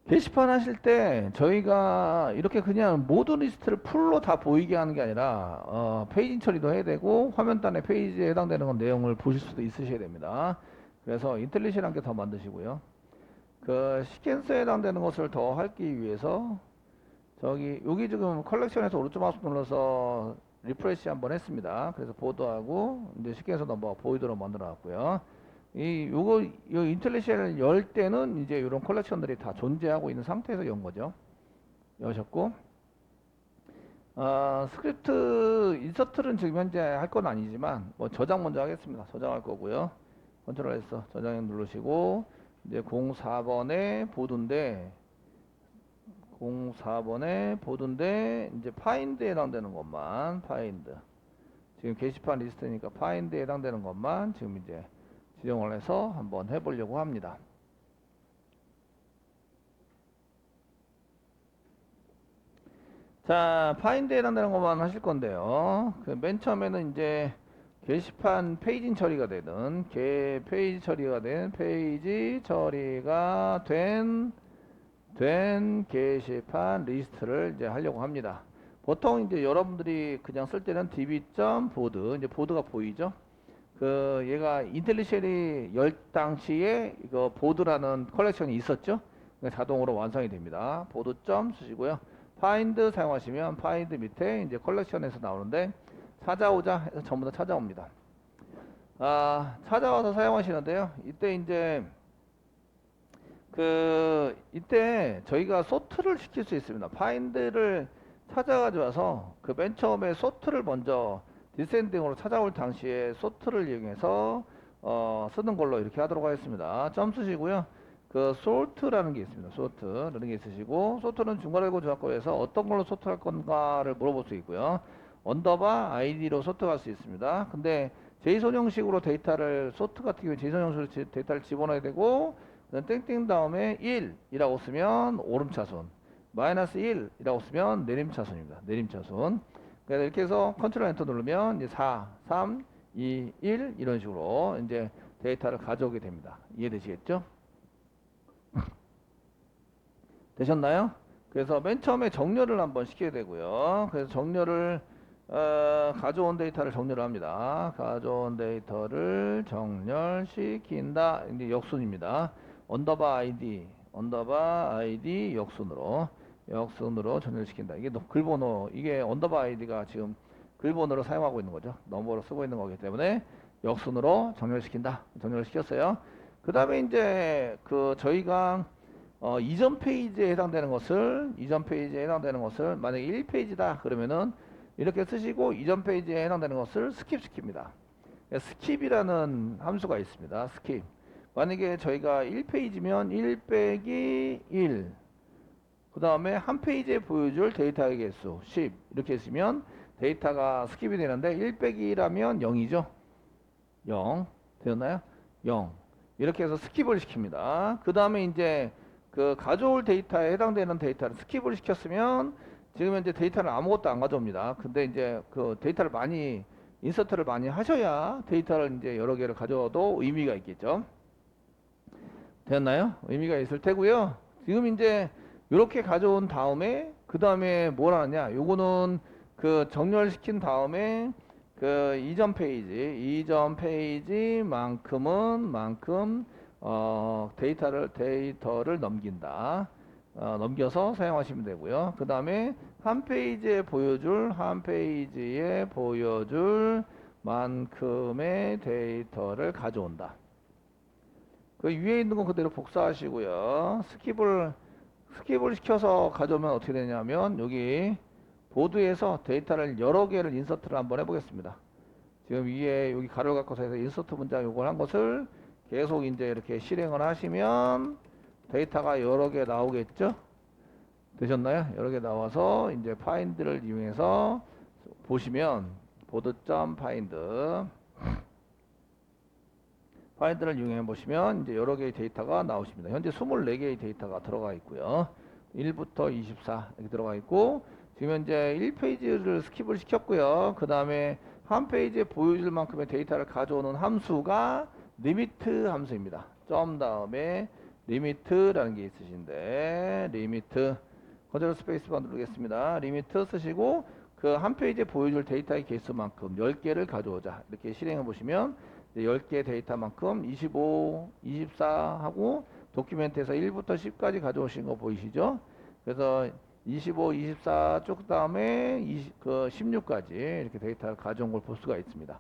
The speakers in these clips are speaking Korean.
게시판 하실 때 저희가 이렇게 그냥 모든 리스트를 풀로 다 보이게 하는 게 아니라 페이지 처리도 해야 되고 화면단의 페이지에 해당되는 건 내용을 보실 수도 있으셔야 됩니다. 그래서 인텔리시란 게 더 만드시고요. 그 시퀀스에 해당되는 것을 더 하기 위해서 저기 여기 지금 컬렉션에서 오른쪽 마우스 눌러서 리프레시 한번 했습니다. 그래서 보드하고 이제 시퀀스 넘버 보이드로 만들어 놨고요. 요거 요 인텔리시를 열 때는 이제 이런 컬렉션들이 다 존재하고 있는 상태에서 연 거죠. 여셨고 스크립트 인서트는 지금 현재 할 건 아니지만 뭐 저장 먼저 하겠습니다. 저장할 거고요. 컨트롤 S 저장 누르시고 이제 04번에 보드인데 04번에 보드인데 이제 파인드에 해당되는 것만 파인드 지금 게시판 리스트니까 파인드에 해당되는 것만 지금 이제 지정을 해서 한번 해보려고 합니다. 자, 파인드에 해당되는 것만 하실 건데요. 그 맨 처음에는 이제 게시판 페이지 처리가 되는 페이지 처리가 된 게시판 리스트를 이제 하려고 합니다. 보통 이제 여러분들이 그냥 쓸 때는 db.board 이제 보드가 보이죠? 그 얘가 인텔리쉘이 열 당시에 이거 보드라는 컬렉션이 있었죠? 자동으로 완성이 됩니다. 보드 점 쓰시고요. 파인드 사용하시면 파인드 밑에 이제 컬렉션에서 나오는데 찾아오자 해서 전부 다 찾아옵니다. 찾아와서 사용하시는데요. 이때 이제 이때 저희가 소트를 시킬 수 있습니다. 파인드를 찾아가지고 와서 그 맨 처음에 소트를 먼저 디센딩으로 찾아올 당시에 소트를 이용해서 쓰는 걸로 이렇게 하도록 하겠습니다. 점 쓰시고요. 그 sort라는 게 있습니다. sort라는 게 있으시고 sort는 중괄호 조합법에서 어떤 걸로 sort할 건가를 물어볼 수 있고요. 언더바 id로 sort할 수 있습니다. 근데 제이슨 형식으로 데이터를 sorт 같은 경우에 제이슨 형식으로 데이터를 집어넣어야 되고 땡땡 다음에 1이라고 쓰면 오름차순 마이너스 1이라고 쓰면 내림차순입니다. 내림차순. 그래서 이렇게 해서 컨트롤 엔터 누르면 이제 4, 3, 2, 1 이런 식으로 이제 데이터를 가져오게 됩니다. 이해되시겠죠? 되셨나요? 그래서 맨 처음에 정렬을 한번 시켜야 되고요. 그래서 정렬을 가져온 데이터를 정렬을 합니다. 가져온 데이터를 정렬시킨다. 이제 역순입니다. 언더바 아이디 역순으로 정렬시킨다. 이게 글번호 이게 언더바 아이디가 지금 글번호로 사용하고 있는 거죠. 넘버로 쓰고 있는 거기 때문에 역순으로 정렬시킨다. 정렬을 시켰어요. 그 다음에 이제 그 저희가 이전 페이지에 해당되는 것을 만약에 1페이지다 그러면은 이렇게 쓰시고 이전 페이지에 해당되는 것을 스킵시킵니다. 스킵이라는 함수가 있습니다. 스킵. 만약에 저희가 1페이지면 1 빼기 1. 그 다음에 한 페이지에 보여줄 데이터의 개수 10. 이렇게 했으면 데이터가 스킵이 되는데 1 빼기 1하면 0이죠. 0. 되었나요? 0. 이렇게 해서 스킵을 시킵니다. 그 다음에 이제 그 가져올 데이터에 해당되는 데이터를 스킵을 시켰으면 지금 현재 데이터는 아무것도 안 가져옵니다. 근데 이제 그 데이터를 많이 인서트를 많이 하셔야 데이터를 이제 여러 개를 가져도 의미가 있겠죠. 되었나요? 의미가 있을 테고요. 지금 이제 이렇게 가져온 다음에 그 다음에 뭘 하느냐? 요거는 그 정렬시킨 다음에 그 이전 페이지만큼 데이터를 넘긴다. 넘겨서 사용하시면 되고요. 그 다음에 한 페이지에 보여줄 만큼의 데이터를 가져온다. 그 위에 있는 건 그대로 복사하시고요. 스킵을 시켜서 가져오면 어떻게 되냐면 여기 보드에서 데이터를 여러 개를 인서트를 한번 해보겠습니다. 지금 위에 여기 가로를 갖고서 해서 인서트 문장 요걸 한 것을 계속 이제 이렇게 실행을 하시면 데이터가 여러 개 나오겠죠? 되셨나요? 여러 개 나와서 이제 파인드를 이용해서 보시면 파인드를 이용해 보시면 이제 여러 개의 데이터가 나오십니다. 현재 24개의 데이터가 들어가 있고요. 1부터 24 이렇게 들어가 있고 지금 현재 1페이지를 스킵을 시켰고요. 그 다음에 한 페이지에 보여줄 만큼의 데이터를 가져오는 함수가 리미트 함수입니다. 점 다음에 리미트라는 게 있으신데 리미트 컨트롤 스페이스바 누르겠습니다. 리미트 쓰시고 그 한 페이지에 보여줄 데이터의 개수만큼 10개를 가져오자 이렇게 실행해 보시면 10개 데이터만큼 25, 24 하고 도큐멘트에서 1부터 10까지 가져오신 거 보이시죠? 그래서 25, 24 쭉 다음에 16까지 이렇게 데이터를 가져온 걸 볼 수가 있습니다.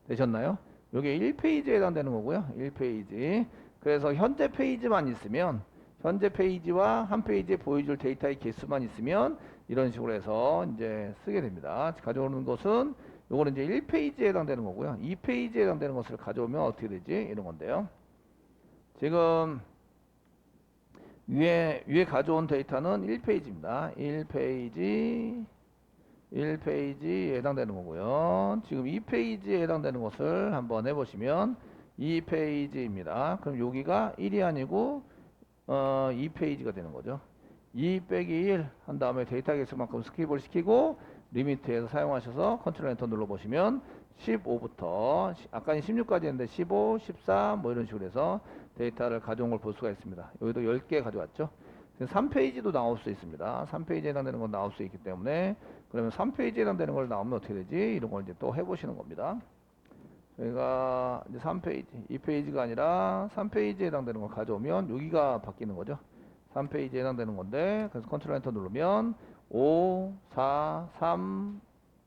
되셨나요? 이게 1페이지에 해당되는 거고요. 1페이지. 그래서 현재 페이지만 있으면 현재 페이지와 한 페이지에 보여줄 데이터의 개수만 있으면 이런 식으로 해서 이제 쓰게 됩니다. 가져오는 것은 요거는 이제 1페이지에 해당되는 거고요. 2페이지에 해당되는 것을 가져오면 어떻게 되지? 이런 건데요. 지금 위에 가져온 데이터는 1페이지입니다. 1페이지에 해당되는 거고요. 지금 2페이지에 해당되는 것을 한번 해보시면 2페이지입니다. 그럼 여기가 1이 아니고 2페이지가 되는 거죠. 2 빼기 1 한 다음에 데이터 개수만큼 스킵을 시키고 리미트에서 사용하셔서 컨트롤 엔터 눌러보시면 15부터 아까는 16까지 했는데 15, 14 뭐 이런 식으로 해서 데이터를 가져온 걸 볼 수가 있습니다. 여기도 10개 가져왔죠. 3페이지도 나올 수 있습니다. 3페이지에 해당되는 건 나올 수 있기 때문에 그러면 3페이지에 해당되는 걸 나오면 어떻게 되지? 이런 걸 이제 또 해보시는 겁니다. 저희가 이제 3페이지, 2페이지가 아니라 3페이지에 해당되는 걸 가져오면 여기가 바뀌는 거죠. 3페이지에 해당되는 건데 그래서 컨트롤 엔터 누르면 5, 4, 3,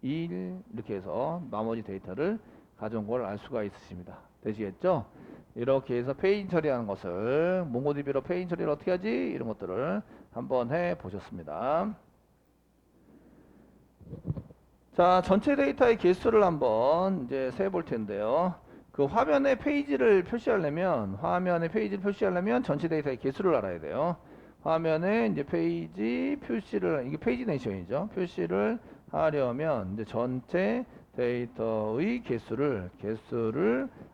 1 이렇게 해서 나머지 데이터를 가져온 걸 알 수가 있으십니다. 되시겠죠? 이렇게 해서 페이지 처리하는 것을 몽고디비로 페이지 처리를 어떻게 하지? 이런 것들을 한번 해 보셨습니다. 자, 전체 데이터의 개수를 한번 이제 세 볼 텐데요. 그 화면에 페이지를 표시하려면 전체 데이터의 개수를 알아야 돼요. 화면에 이제 페이지 표시를 이게 페이지 네이션이죠. 표시를 하려면 이제 전체 데이터의 개수를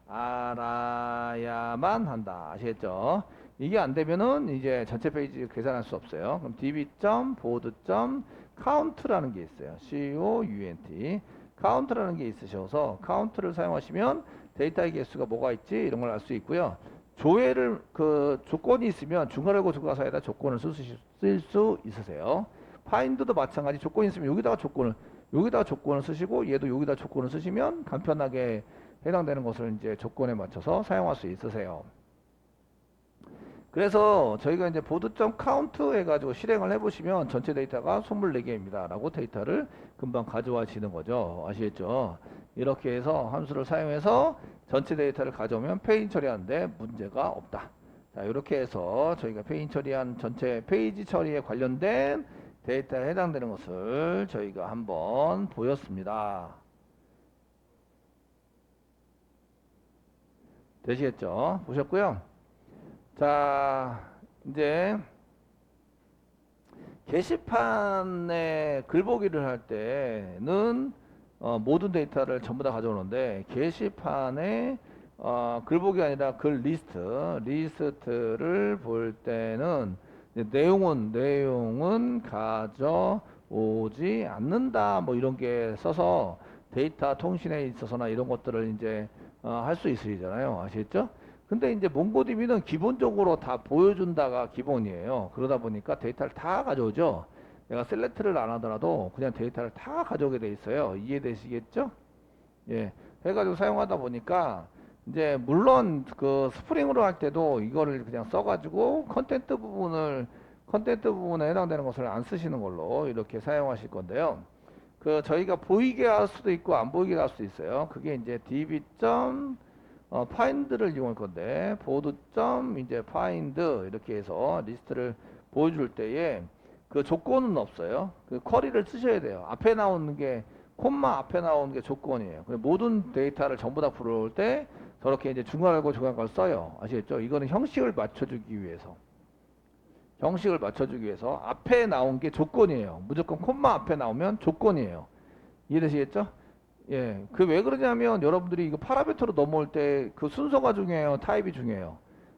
알아야만 한다. 아시겠죠? 이게 안 되면은 이제 전체 페이지 계산할 수 없어요. 그럼 db.board.count라는 게 있어요. count. count라는 게 있으셔서 count를 사용하시면 데이터의 개수가 뭐가 있지 이런 걸 알 수 있고요. 조회를 그 조건이 있으면 중괄호 조과 사이에다 조건을 쓸 수 있으세요. find도 마찬가지 조건이 있으면 여기다가 조건을 쓰시고 얘도 여기다 조건을 쓰시면 간편하게 해당되는 것을 이제 조건에 맞춰서 사용할 수 있으세요. 그래서 저희가 이제 board.count 해가지고 실행을 해보시면 전체 데이터가 24개입니다. 라고 데이터를 금방 가져와지는 거죠. 아시겠죠? 이렇게 해서 함수를 사용해서 전체 데이터를 가져오면 페이지 처리하는데 문제가 없다. 자, 이렇게 해서 저희가 전체 페이지 처리에 관련된 데이터에 해당되는 것을 저희가 한번 보였습니다. 되시겠죠? 보셨고요. 자, 이제 게시판에 글보기를 할 때는 모든 데이터를 전부 다 가져오는데 게시판에 글보기 아니라 글 리스트를 볼 때는 내용은 가져오지 않는다 뭐 이런 게 써서 데이터 통신에 있어서나 이런 것들을 이제 할 수 있으시잖아요. 아시겠죠? 근데 이제 몽고디비는 기본적으로 다 보여준다가 기본이에요. 그러다 보니까 데이터를 다 가져오죠. 내가 셀렉트를 안 하더라도 그냥 데이터를 다 가져오게 돼 있어요. 이해되시겠죠? 예. 해가지고 사용하다 보니까 이제 물론 그 스프링으로 할 때도 이거를 그냥 써가지고 컨텐트 부분에 해당되는 것을 안 쓰시는 걸로 이렇게 사용하실 건데요. 그 저희가 보이게 할 수도 있고 안 보이게 할 수도 있어요. 그게 이제 db. find를 이용할 건데 board. 이제 find 이렇게 해서 리스트를 보여줄 때에 그 조건은 없어요. 그 쿼리를 쓰셔야 돼요. 앞에 나오는 게 콤마 앞에 나오는 게 조건이에요. 모든 데이터를 전부 다 불러올 때 저렇게 이제 중괄호 조괄호를 써요. 아시겠죠? 이거는 형식을 맞춰주기 위해서 앞에 나온 게 조건이에요. 무조건 콤마 앞에 나오면 조건이에요. 이해되시겠죠? 예, 그 왜 그러냐면 여러분들이 이거 파라미터로 넘어올 때 그 순서가 중요해요, 타입이 중요해요.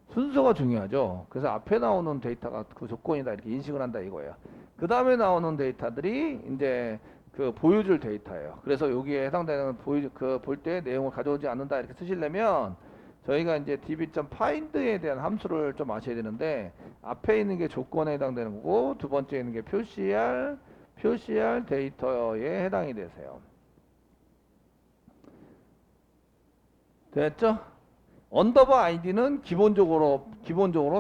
순서가 중요하죠. 그래서 앞에 나오는 데이터가 그 조건이다 이렇게 인식을 한다 이거예요. 그 다음에 나오는 데이터들이 이제 그 보여줄 데이터예요. 그래서 여기에 해당되는 볼 때 내용을 가져오지 않는다 이렇게 쓰시려면 저희가 이제 db.find에 대한 함수를 좀 아셔야 되는데 앞에 있는 게 조건에 해당되는 거고 두 번째 있는 게 표시할 데이터에 해당이 되세요. 됐죠? 언더바 아이디는 기본적으로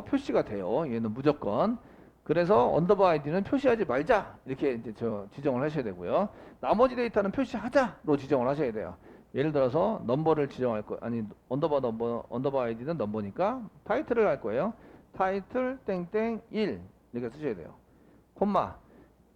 표시가 돼요. 얘는 무조건. 그래서 언더바 아이디는 표시하지 말자 이렇게 이제 지정을 하셔야 되고요. 나머지 데이터는 표시하자로 지정을 하셔야 돼요. 예를 들어서 넘버를 지정할 거 아니 언더바 아이디는 넘버니까 타이틀을 할 거예요. 타이틀 땡땡 1 이렇게 쓰셔야 돼요. 콤마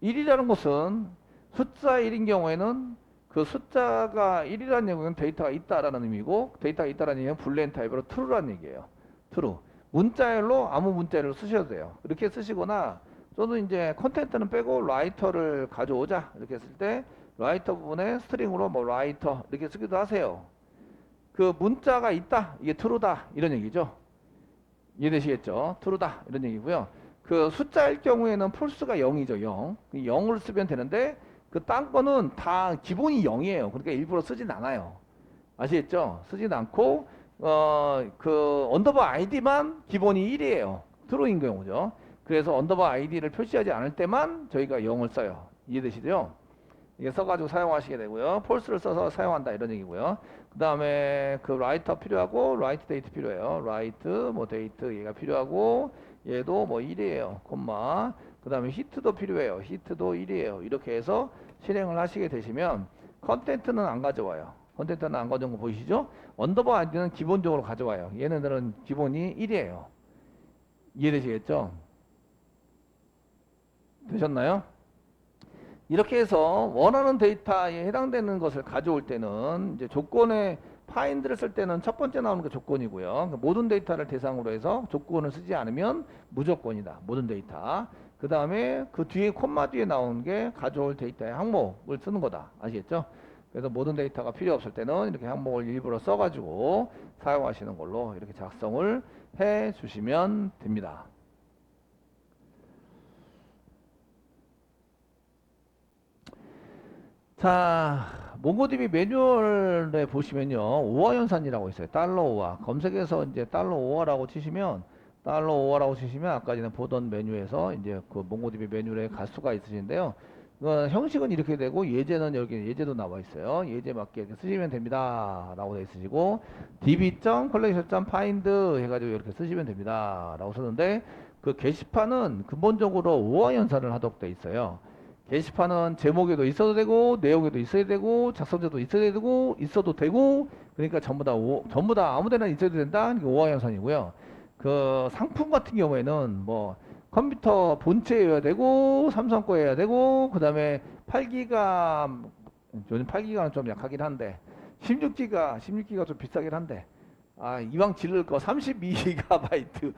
1이라는 것은 숫자 1인 경우에는 그 숫자가 1이라는 얘기는 데이터가 있다라는 의미고 데이터가 있다라는 얘기는 불리한 타입으로 true라는 얘기예요. true. 문자열로 아무 문자열로 쓰셔도 돼요. 이렇게 쓰시거나 저도 이제 컨텐츠는 빼고 라이터를 가져오자 이렇게 했을 때 라이터 부분에 스트링으로 뭐 라이터 이렇게 쓰기도 하세요. 그 문자가 있다 이게 true다 이런 얘기죠. 이해되시겠죠? true다 이런 얘기고요. 그 숫자일 경우에는 false가 0이죠. 0. 0을 쓰면 되는데 그 딴 거는 다 기본이 0이에요. 그러니까 일부러 쓰진 않아요. 아시겠죠? 쓰진 않고 그 언더바 아이디만 기본이 1이에요. true인 경우죠. 그래서 언더바 아이디를 표시하지 않을 때만 저희가 0을 써요. 이해되시죠? 이게 써가지고 사용하시게 되고요. false를 써서 사용한다 이런 얘기고요. 그 다음에 그 writer 필요하고 write date 필요해요. write 뭐 date 얘가 필요하고 얘도 뭐 1이에요. 콤마 그 다음에 hit도 필요해요. hit도 1이에요. 이렇게 해서 실행을 하시게 되시면 컨텐트는 안 가져와요. 컨텐트는 안 가져온 거 보이시죠? 언더바 아이디는 기본적으로 가져와요. 얘네들은 기본이 1이에요. 이해되시겠죠? 되셨나요? 이렇게 해서 원하는 데이터에 해당되는 것을 가져올 때는 이제 조건에 find를 쓸 때는 첫 번째 나오는 게 조건이고요. 그러니까 모든 데이터를 대상으로 해서 조건을 쓰지 않으면 무조건이다. 모든 데이터. 그 다음에 그 뒤에 콤마 뒤에 나오는 게 가져올 데이터의 항목을 쓰는 거다. 아시겠죠? 그래서 모든 데이터가 필요 없을 때는 이렇게 항목을 일부러 써가지고 사용하시는 걸로 이렇게 작성을 해 주시면 됩니다. 자, 몽고DB 매뉴얼에 보시면요, 오화 연산이라고 있어요. $5화. 검색해서 이제 $5화라고 치시면, $5화라고 치시면 아까 전에 보던 메뉴에서 이제 그 몽고DB 매뉴얼에 갈 수가 있으신데요. 형식은 이렇게 되고, 예제는 여기 예제도 나와 있어요. 예제 맞게 이렇게 쓰시면 됩니다. 라고 되어 있으시고, db.collection.find 해가지고 이렇게 쓰시면 됩니다. 라고 쓰는데, 그 게시판은 근본적으로 오화 연산을 하도록 되어 있어요. 게시판은 제목에도 있어도 되고 내용에도 있어야 되고 작성자도 있어야 되고 있어도 되고 그러니까 전부 다 아무데나 있어도 된다. 이게 오화연산이고요. 그 상품 같은 경우에는 뭐 컴퓨터 본체여야 되고 삼성 거여야 되고 그 다음에 8기가 요즘 8기가는 좀 약하긴 한데 16기가 좀 비싸긴 한데 이왕 지를 거 32GB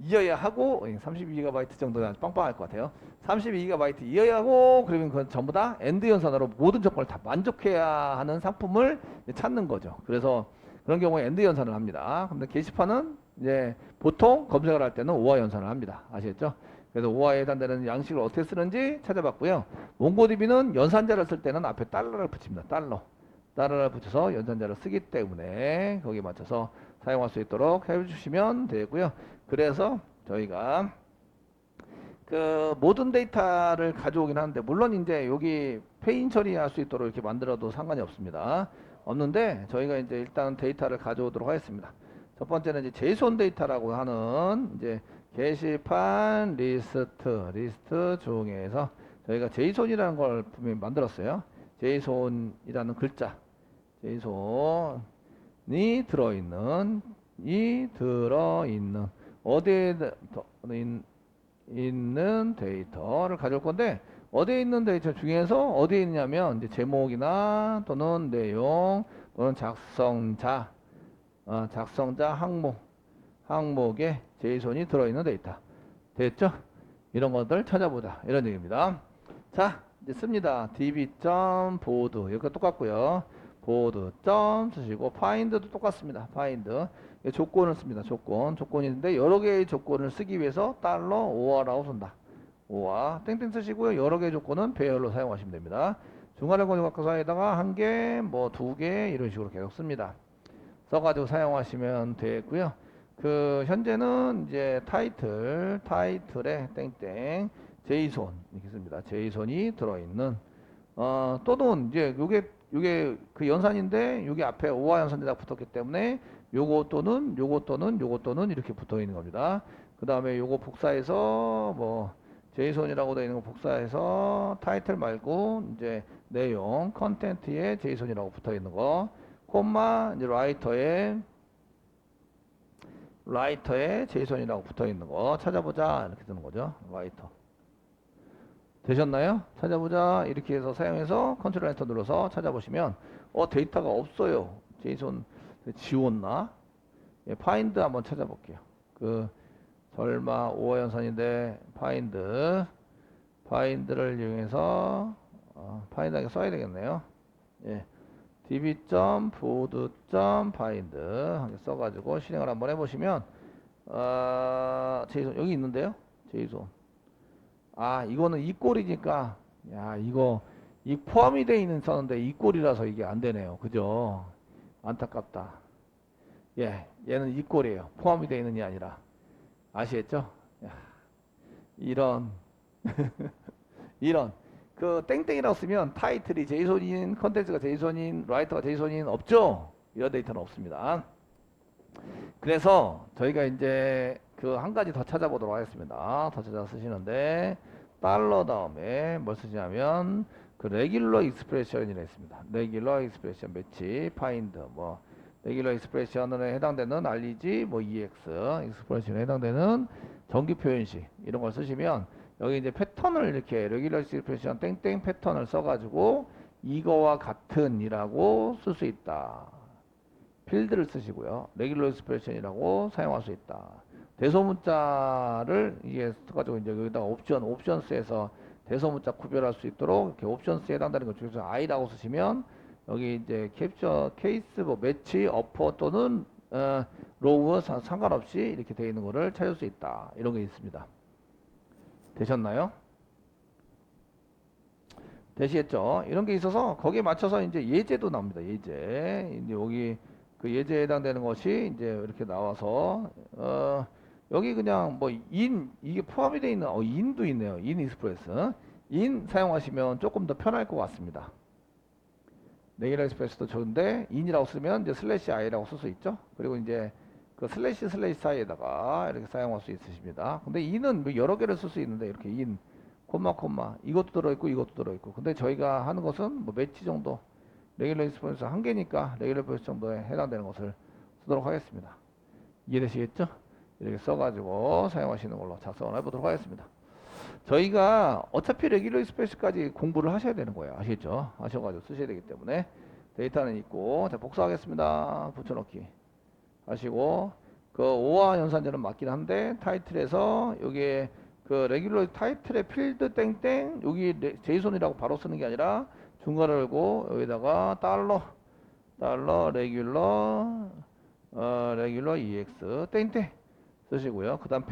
이어야 하고 32GB 정도는 빵빵할 것 같아요. 32GB 이어야 하고 그러면 그건 전부 다 엔드 연산으로 모든 조건을 다 만족해야 하는 상품을 찾는 거죠. 그래서 그런 경우에 엔드 연산을 합니다. 근데 게시판은 이제 보통 검색을 할 때는 오화 연산을 합니다. 아시겠죠? 그래서 오화에 해당되는 양식을 어떻게 쓰는지 찾아봤고요. 몽고DB는 연산자를 쓸 때는 앞에 달러를 붙입니다. 달러를 붙여서 연산자를 쓰기 때문에 거기에 맞춰서 사용할 수 있도록 해주시면 되고요. 그래서 저희가 그 모든 데이터를 가져오긴 하는데 물론 이제 여기 페인 처리할 수 있도록 이렇게 만들어도 상관이 없습니다. 없는데 저희가 이제 일단 데이터를 가져오도록 하겠습니다. 첫 번째는 이제 JSON 데이터라고 하는 이제 게시판 리스트 중에서 저희가 JSON이라는 걸 분명히 만들었어요. JSON이라는 글자, JSON이 들어있는 어디에 있는 데이터를 가져올 건데 어디에 있는 데이터 중에서 어디에 있냐면 이제 제목이나 또는 내용 또는 작성자 항목에 JSON이 들어있는 데이터 됐죠? 이런 것들 찾아보자 이런 얘기입니다. 자 이제 씁니다. db.board 여기가 똑같고요. board 쓰시고 find도 똑같습니다. find 조건을 씁니다. 조건인데 여러 개의 조건을 쓰기 위해서 $5화라고 쓴다. 5화 땡땡 쓰시고요. 여러 개의 조건은 배열로 사용하시면 됩니다. 중괄호 공역각사에다가 한 개, 뭐 두 개 이런 식으로 계속 씁니다. 써가지고 사용하시면 되고요. 그 현재는 이제 타이틀에 땡땡 제이손 이렇게 씁니다. 제이손이 들어있는 또는 이제 요게 그 연산인데 요게 앞에 오화 연산에다 붙었기 때문에 요거 또는 이렇게 붙어 있는 겁니다. 그 다음에 요거 복사해서 뭐 제이손이라고 되어 있는 거 복사해서 타이틀 말고 이제 내용 컨텐트에 제이손이라고 붙어 있는 거 콤마 이제 라이터에 제이손이라고 붙어 있는 거 찾아보자 이렇게 뜨는 거죠. 라이터 되셨나요? 찾아보자 이렇게 해서 사용해서 컨트롤 엔터 눌러서 찾아보시면 데이터가 없어요. 제이손 지웠나? 예, 파인드 한번 찾아볼게요. 그 설마 오화 연산인데 파인드를 이용해서 파인드하게 써야 되겠네요. 예. db.board.find 하게 써가지고 실행을 한번 해보시면 제이손 여기 있는데요. 제이손 이거는 이 꼴이니까 이 포함이 되어 있는 썼는데 이 꼴이라서 이게 안 되네요. 그죠? 안타깝다. 예, 얘는 이 꼴이에요. 포함이 되어 있는 게 아니라 아시겠죠? 이런 이런 그 땡땡이라고 쓰면 타이틀이 제이손인 컨텐츠가 제이손인 라이터가 제이손인 없죠? 이런 데이터는 없습니다. 그래서 저희가 이제 그 한 가지 더 찾아보도록 하겠습니다. 더 찾아 쓰시는데 달러 다음에 뭘 쓰시냐면 그 레귤러 익스프레션이라 있습니다. 레귤러 익스프레션 매치 파인드 뭐 레귤러 익스프레션에 해당되는 reg 뭐 ex 익스프레션에 해당되는 정기 표현식 이런 걸 쓰시면 여기 이제 패턴을 이렇게 레귤러 익스프레션 땡땡 패턴을 써가지고 이거와 같은이라고 쓸 수 있다. 필드를 쓰시고요. 레귤러 익스프레션이라고 사용할 수 있다. 대소문자를 이게 써가지고 이제 여기다가 옵션스에서 대소문자 구별할 수 있도록 이렇게 옵션스에 해당되는 것 중에서 I라고 쓰시면 여기 이제 캡처 케이스 뭐 매치 어퍼 또는 로우 상관없이 이렇게 되어 있는 거를 찾을 수 있다. 이런 게 있습니다. 되셨나요? 되시겠죠? 이런 게 있어서 거기에 맞춰서 이제 예제도 나옵니다. 예제. 이제 여기 그 예제에 해당되는 것이 이제 이렇게 나와서 여기 그냥 뭐 이게 포함이 되어 있는 인도 있네요. 인 익스프레스. 인 사용하시면 조금 더 편할 것 같습니다. 레귤러 익스프레스도 좋은데 인이라고 쓰면 이제 슬래시 i라고 쓸 수 있죠. 그리고 이제 그 슬래시 사이에다가 이렇게 사용할 수 있으십니다. 근데 인은 뭐 여러 개를 쓸 수 있는데 이렇게 인 콤마 이것도 들어있고 이것도 들어있고 근데 저희가 하는 것은 뭐 매치 정도 레귤러 익스프레스 한 개니까 레귤러 익스프레스 정도에 해당되는 것을 쓰도록 하겠습니다. 이해되시겠죠? 이렇게 써가지고 사용하시는 걸로 작성을 해보도록 하겠습니다. 저희가 어차피 레귤러 익스프레스까지 공부를 하셔야 되는 거예요. 아시겠죠? 하셔가지고 쓰셔야 되기 때문에 데이터는 있고 자 복사하겠습니다. 붙여넣기 하시고 그 오화 연산자는 맞긴 한데 타이틀에서 여기에 그 레귤러 타이틀의 필드 땡땡 여기 제이손이라고 바로 쓰는 게 아니라 중괄호 열고 여기다가 달러 레귤러 ex 땡땡 쓰시고요. 그 다음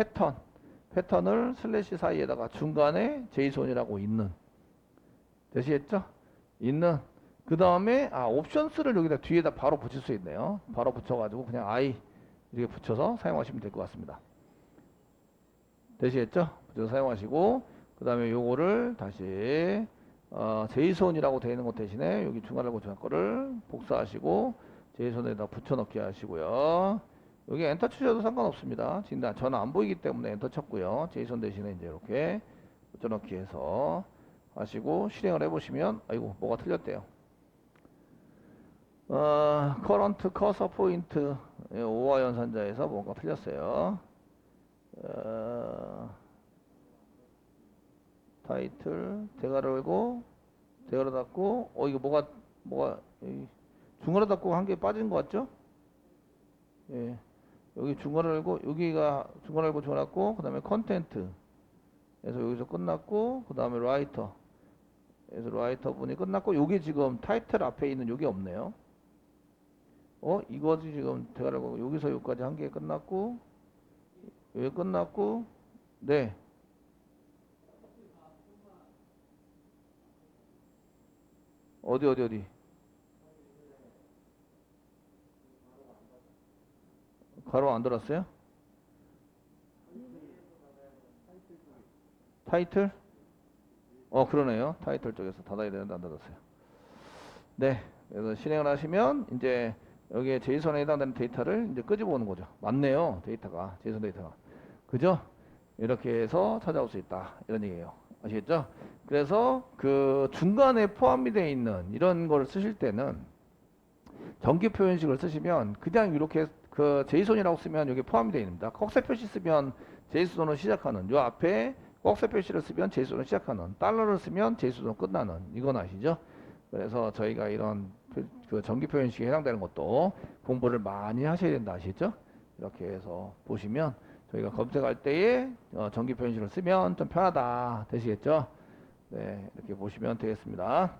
패턴을 슬래시 사이에다가 중간에 제이손이라고 있는 되시겠죠? 있는 그 다음에 옵션스를 여기다 뒤에다 바로 붙일 수 있네요. 바로 붙여가지고 그냥 i 이렇게 붙여서 사용하시면 될 것 같습니다. 되시겠죠? 붙여서 사용하시고 그 다음에 요거를 다시 제이손이라고 되어 있는 것 대신에 여기 중간을 고쳐놓은 거를 복사하시고 제이손에다 붙여넣기 하시고요. 여기 엔터 치셔도 상관없습니다. 지금 저는 안 보이기 때문에 엔터 쳤고요. 제이손 대신에 이제 이렇게 붙여넣기 해서 하시고 실행을 해보시면 아이고 뭐가 틀렸대요. 커런트 커서 포인트 오화 연산자에서 뭔가 틀렸어요. 타이틀 대괄호 열고 대괄호 닫고 이거 뭐가 중괄호 닫고 한 개 빠진 것 같죠? 예. 여기 중괄호 열고 여기가 중괄호 열고 줘놨고 그 다음에 컨텐트 그래서 여기서 끝났고 그 다음에 라이터 그래서 라이터 분이 끝났고 요게 지금 타이틀 앞에 있는 요게 없네요. 이거지 지금 대괄호 여기서 여기까지 한 개 끝났고 여기 끝났고 네. 어디 가로 안 들었어요? 타이틀? 그러네요. 타이틀 쪽에서 닫아야 되는데 안 닫았어요. 네. 그래서 실행을 하시면 이제 여기에 제이선에 해당되는 데이터를 이제 끄집어 오는 거죠. 맞네요. 데이터가. 제이선 데이터가. 그죠? 이렇게 해서 찾아올 수 있다. 이런 얘기예요. 아시겠죠? 그래서 그 중간에 포함이 되어 있는 이런 걸 쓰실 때는 정기 표현식을 쓰시면 그냥 이렇게 그 제이손이라고 쓰면 여기 포함이 되어 있습니다. 꺽쇠 표시 쓰면 제이손으로 시작하는 요 앞에 꺽쇠 표시를 쓰면 제이손으로 시작하는 달러를 쓰면 제이손으로 끝나는 이건 아시죠? 그래서 저희가 이런 그 정기 표현식에 해당되는 것도 공부를 많이 하셔야 된다 아시죠? 이렇게 해서 보시면 저희가 검색할 때에 정기 표현식을 쓰면 좀 편하다 되시겠죠? 네, 이렇게 보시면 되겠습니다.